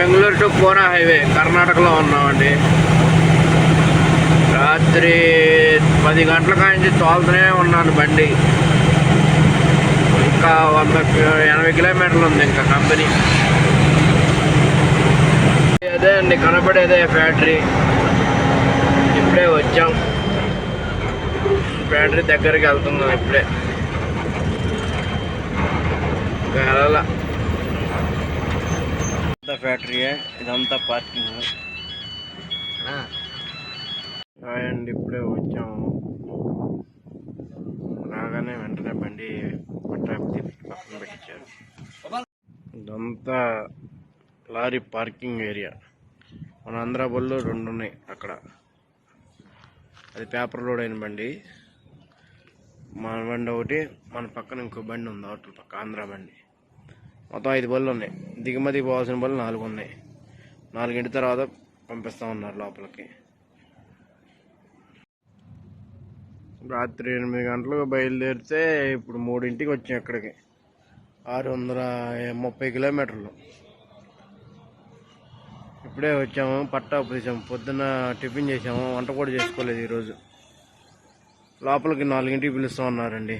Bengaluru to Poona highway కర్ణాటకలో ఉన్నామండి. రాత్రి 10 గంటల కాంచి తోలుతూనే ఉన్నాను బండి. ఇంకా 80 కిలోమీటర్లు ఉంది ఇంకా కంపెనీ. అదే అండి కనపడేదే ఫ్యాక్టరీ. ఇప్పుడే వచ్చాం, ఫ్యాక్టరీ దగ్గరికి వెళ్తున్నాం ఇప్పుడే. ఇంకా వెళ్ళాల. ఫ్యాక్టరీయే ఇదంతా పార్కింగ్ అండి. ఇప్పుడే వచ్చాము, రాగానే వెంటనే బండి పక్కన పెట్టించారు. ఇదంతా లారీ పార్కింగ్ ఏరియా. మన ఆంధ్ర బళ్ళు 2 ఉన్నాయి అక్కడ. అది పేపర్ లోడ్ అయిన బండి, మన బండి ఒకటి, మన పక్కన ఇంకో బండి ఉంది అవతల పక్క ఆంధ్ర బండి. మొత్తం 5 బళ్ళు ఉన్నాయి. దిగుమతికి పోవాల్సిన బళ్ళు 4 ఉన్నాయి. 4 తర్వాత పంపిస్తా ఉన్నారు లోపలికి. రాత్రి 8 గంటలకు బయలుదేరితే ఇప్పుడు 3ంటికి వచ్చాం ఇక్కడికి. 630 కిలోమీటర్లు. ఇప్పుడే వచ్చాము, పట్టా తీసాము. పొద్దున్న టిఫిన్ చేసాము, వంట కూడా చేసుకోలేదు ఈరోజు. లోపలికి 4ంటికి పిలుస్తూ ఉన్నారండి.